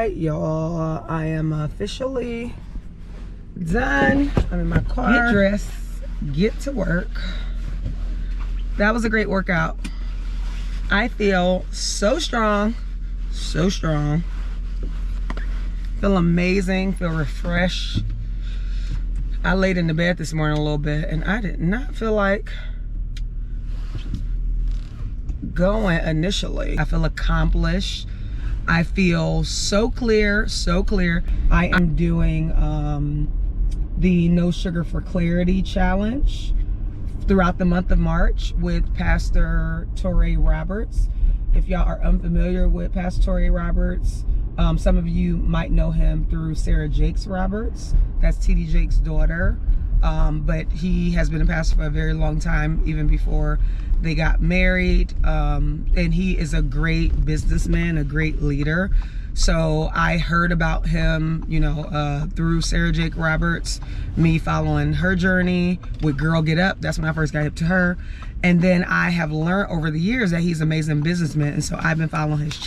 right, y'all, I am officially done. I'm in my car. Get dressed, get to work. That was a great workout. I feel so strong, so strong. Feel amazing, feel refreshed. I laid in the bed this morning a little bit and I did not feel like going initially. I feel accomplished. I feel so clear, so clear. I am doing the No Sugar for Clarity challenge throughout the month of March with Pastor Torrey Roberts. If y'all are unfamiliar with Pastor Torrey Roberts, some of you might know him through Sarah Jakes Roberts. That's TD Jakes' daughter. But he has been a pastor for a very long time, even before they got married. And he is a great businessman, a great leader. So I heard about him, you know, through Sarah Jakes Roberts, me following her journey with Girl Get Up. That's when I first got hip to her. And then I have learned over the years that he's an amazing businessman. And so I've been following his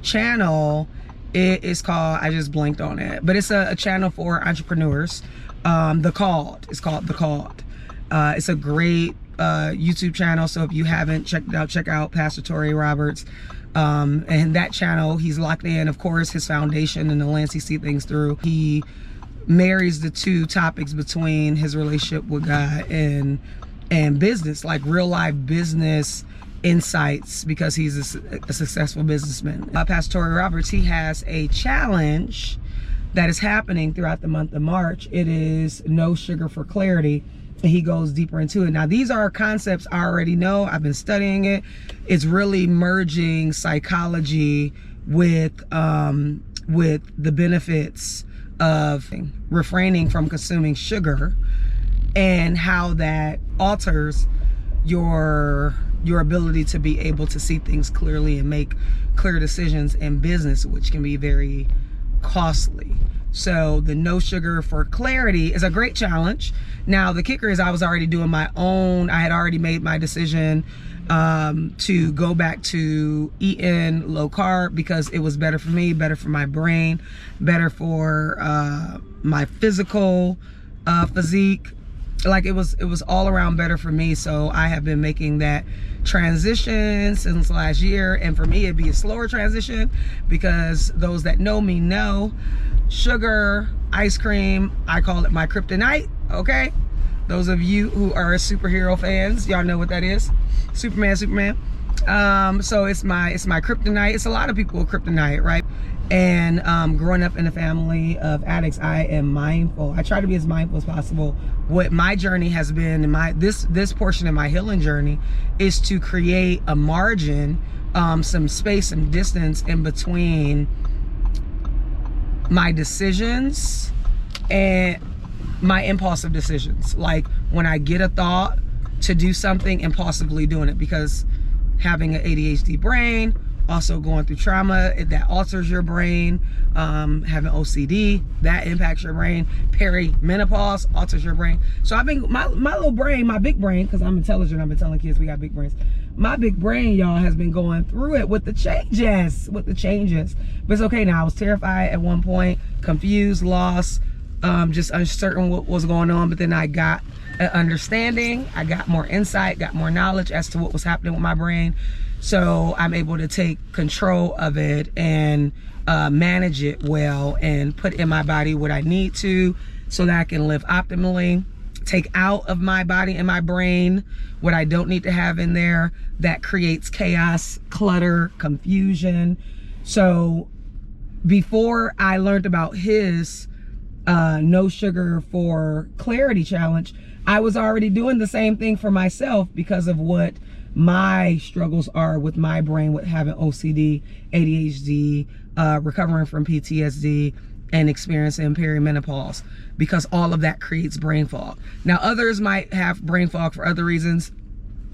channel. It is called, I just blanked on it, but it's a channel for entrepreneurs. It's called The Called. It's a great YouTube channel. So if you haven't checked it out, check out Pastor Torrey Roberts. And that channel, he's locked in, of course, his foundation and the lens he sees things through. He marries the two topics between his relationship with God and business, like real life business insights, because he's a successful businessman. Pastor Torrey Roberts, he has a challenge that is happening throughout the month of March. It is No Sugar for Clarity. And he goes deeper into it. Now, these are concepts I already know. I've been studying it. It's really merging psychology with the benefits of refraining from consuming sugar and how that alters your ability to be able to see things clearly and make clear decisions in business, which can be very costly. So the No Sugar for Clarity is a great challenge. Now the kicker is I was already doing my own. I had already made my decision to go back to eating low carb because it was better for me, better for my brain, better for my physical physique. Like it was all around better for me. So I have been making that transition since last year, and for me it'd be a slower transition because those that know me know sugar, ice cream, I call it my kryptonite. Okay, those of you who are superhero fans, y'all know what that is. Superman. So it's my kryptonite. It's a lot of people kryptonite, right? And growing up in a family of addicts, I am mindful. I try to be as mindful as possible. What my journey has been, in this portion of my healing journey, is to create a margin, some space, some distance in between my decisions and my impulsive decisions. Like when I get a thought to do something, impulsively doing it, because having an ADHD brain, also going through trauma, that alters your brain. Having OCD, that impacts your brain. Perimenopause alters your brain. So I've been, my little brain, my big brain, because I'm intelligent, I've been telling kids we got big brains. My big brain, y'all, has been going through it with the changes. But it's okay now. I was terrified at one point, confused, lost, just uncertain what was going on. But then I got an understanding. I got more insight, got more knowledge as to what was happening with my brain. So I'm able to take control of it and manage it well and put in my body what I need to so that I can live optimally. Take out of my body and my brain what I don't need to have in there that creates chaos, clutter, confusion. So before I learned about his No Sugar for Clarity challenge, I was already doing the same thing for myself because of what my struggles are with my brain, with having OCD, ADHD, recovering from PTSD, and experiencing perimenopause, because all of that creates brain fog. Now others might have brain fog for other reasons,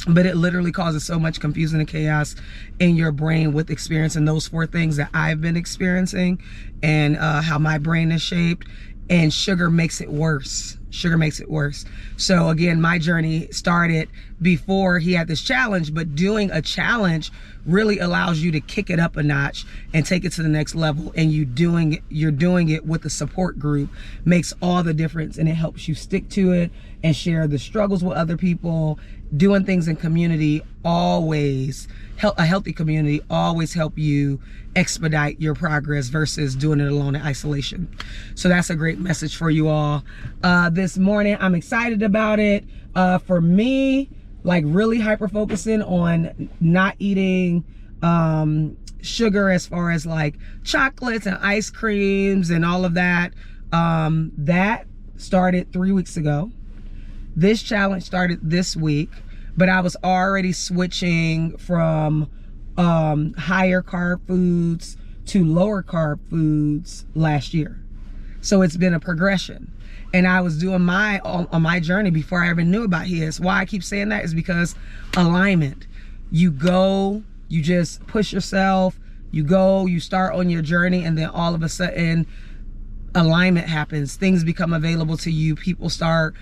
but it literally causes so much confusion and chaos in your brain with experiencing those 4 things that I've been experiencing and how my brain is shaped. And sugar makes it worse. Sugar makes it worse. So again, my journey started before he had this challenge, but doing a challenge really allows you to kick it up a notch and take it to the next level. And you're doing it with a support group makes all the difference, and it helps you stick to it and share the struggles with other people. Doing things in community always a healthy community always help you expedite your progress versus doing it alone in isolation. So that's a great message for you all this morning. I'm excited about it. For me, like really hyper focusing on not eating sugar, as far as like chocolates and ice creams and all of that. That started 3 weeks ago. This challenge started this week, but I was already switching from higher carb foods to lower carb foods last year. So it's been a progression. And I was doing on my journey before I even knew about his. Why I keep saying that is because alignment. You go, you just push yourself, you go, you start on your journey, and then all of a sudden alignment happens. Things become available to you. People start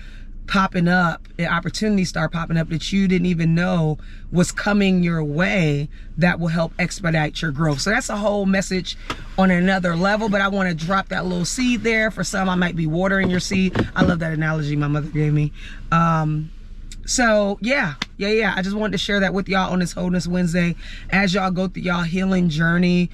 popping up, and opportunities start popping up that you didn't even know was coming your way that will help expedite your growth. So that's a whole message on another level, but I want to drop that little seed there. For some, I might be watering your seed. I love that analogy my mother gave me. So yeah, I just wanted to share that with y'all on this Wholeness Wednesday. As y'all go through y'all healing journey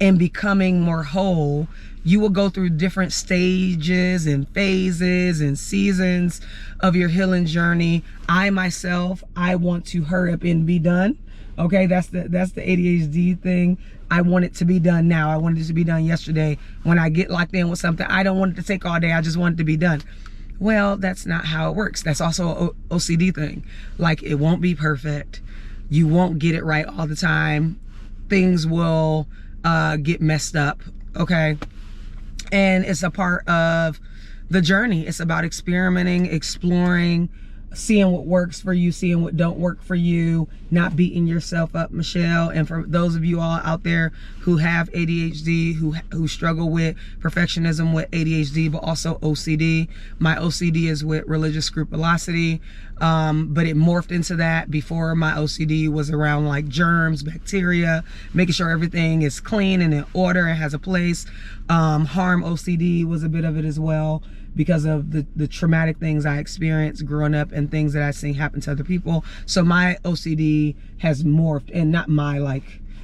and becoming more whole, you will go through different stages and phases and seasons of your healing journey. I myself, I want to hurry up and be done. Okay, that's the ADHD thing. I want it to be done now. I wanted it to be done yesterday. When I get locked in with something, I don't want it to take all day. I just want it to be done. Well, that's not how it works. That's also an OCD thing. Like, it won't be perfect. You won't get it right all the time. Things will get messed up. Okay. And it's a part of the journey. It's about experimenting, exploring, seeing what works for you, seeing what don't work for you, not beating yourself up, Michelle. And for those of you all out there who have ADHD, who struggle with perfectionism with ADHD, but also OCD. My OCD is with religious scrupulosity, but it morphed into that. Before, my OCD was around like germs, bacteria, making sure everything is clean and in order and has a place. Harm OCD was a bit of it as well, because of the traumatic things I experienced growing up and things that I've seen happen to other people. So my OCD has morphed, and not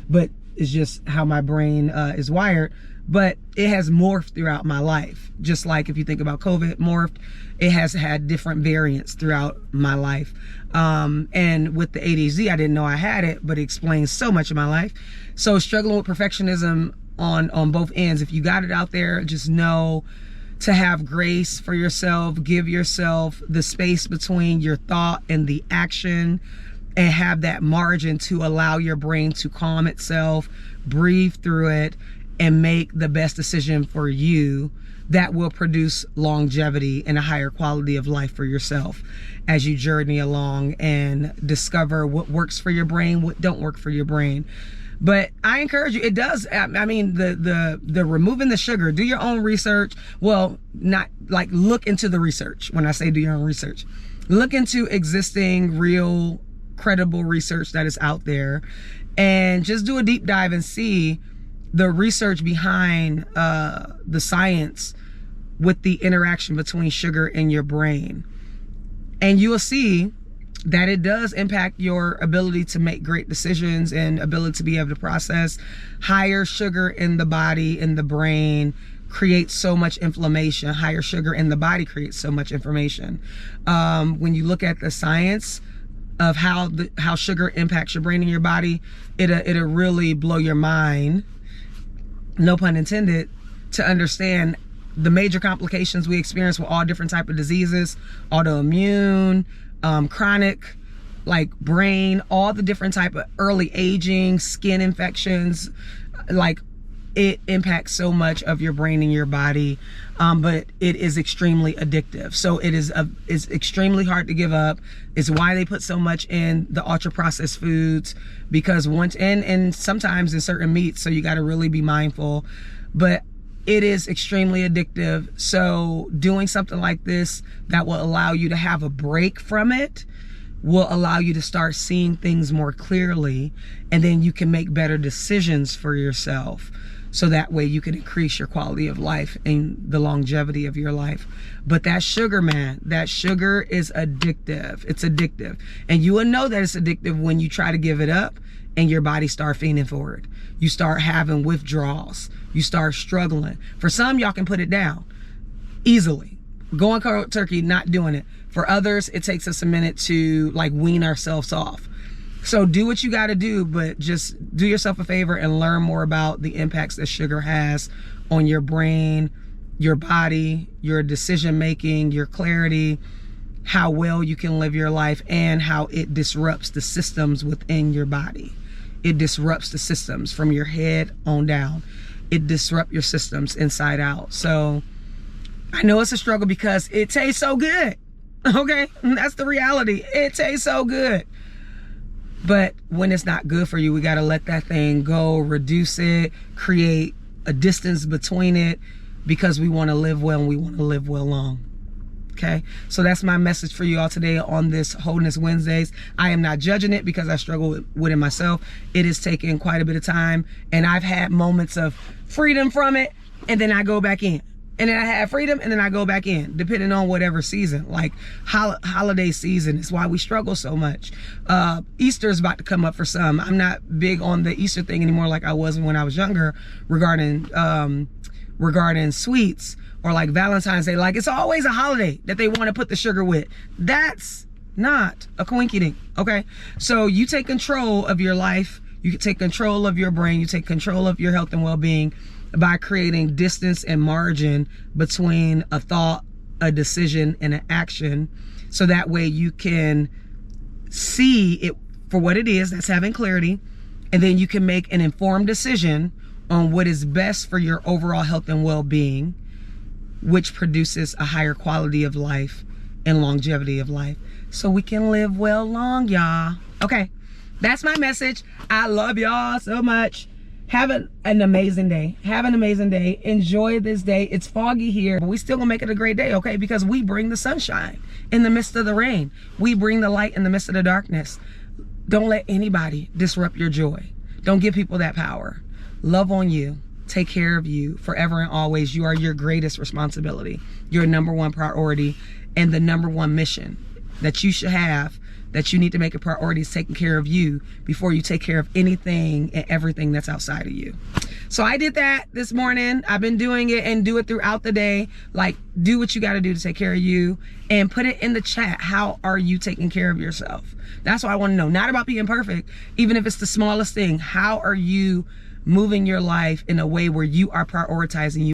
but it's just how my brain is wired. But it has morphed throughout my life. Just like if you think about COVID morphed, it has had different variants throughout my life. And with the ADHD, I didn't know I had it, but it explains so much of my life. So struggling with perfectionism on both ends. If you got it out there, just know to have grace for yourself, give yourself the space between your thought and the action, and have that margin to allow your brain to calm itself, breathe through it, and make the best decision for you that will produce longevity and a higher quality of life for yourself as you journey along and discover what works for your brain, what don't work for your brain. But I encourage you, it does. I mean, the removing the sugar, do your own research. Well, not like look into the research. When I say do your own research, look into existing, real, credible research that is out there, and just do a deep dive and see the research behind the science with the interaction between sugar and your brain. And you will see that it does impact your ability to make great decisions and ability to be able to process. Higher sugar in the body, in the brain, creates so much inflammation. Higher sugar in the body creates so much inflammation. When you look at the science of how sugar impacts your brain and your body, it'll really blow your mind, no pun intended, to understand the major complications we experience with all different type of diseases, autoimmune, chronic, like brain, all the different type of early aging, skin infections. Like, it impacts so much of your brain and your body, but it is extremely addictive. So it's extremely hard to give up. It's why they put so much in the ultra processed foods, because and sometimes in certain meats, so you got to really be mindful. But it is extremely addictive. So doing something like this that will allow you to have a break from it will allow you to start seeing things more clearly, and then you can make better decisions for yourself. So that way you can increase your quality of life and the longevity of your life. But that sugar, man, that sugar is addictive. It's addictive. And you will know that it's addictive when you try to give it up and your body start fiending for it. You start having withdrawals. You start struggling. For some, y'all can put it down easily. Going cold turkey, not doing it. For others, it takes us a minute to like wean ourselves off. So do what you got to do, but just do yourself a favor and learn more about the impacts that sugar has on your brain, your body, your decision making, your clarity, how well you can live your life, and how it disrupts the systems within your body. It disrupts the systems from your head on down. It disrupts your systems inside out. So I know it's a struggle because it tastes so good. Okay, that's the reality. It tastes so good. But when it's not good for you, we got to let that thing go, reduce it, create a distance between it, because we want to live well and we want to live well long. Okay, so that's my message for you all today on this Wholeness Wednesdays. I am not judging it because I struggle with it myself. It has taken quite a bit of time, and I've had moments of freedom from it, and then I go back in. And then I have freedom, and then I go back in, depending on whatever season. Like holiday season is why we struggle so much. Easter is about to come up for some. I'm not big on the Easter thing anymore like I was when I was younger regarding sweets, or like Valentine's Day. Like, it's always a holiday that they want to put the sugar with. That's not a coinky-dink, okay? So you take control of your life. You take control of your brain. You take control of your health and well-being by creating distance and margin between a thought, a decision, and an action. So that way you can see it for what it is, that's having clarity, and then you can make an informed decision on what is best for your overall health and well-being, which produces a higher quality of life and longevity of life. So we can live well long, y'all. Okay, that's my message. I love y'all so much. Have an amazing day. Have an amazing day. Enjoy this day. It's foggy here, but we still gonna make it a great day, okay? Because we bring the sunshine in the midst of the rain. We bring the light in the midst of the darkness. Don't let anybody disrupt your joy. Don't give people that power. Love on you. Take care of you forever and always. You are your greatest responsibility. Your number one priority, and the number one mission that you should have, that you need to make a priority, is taking care of you before you take care of anything and everything that's outside of you. So I did that this morning. I've been doing it, and do it throughout the day. Like, do what you got to do to take care of you, and put it in the chat. How are you taking care of yourself? That's what I want to know. Not about being perfect, even if it's the smallest thing. How are you moving your life in a way where you are prioritizing you?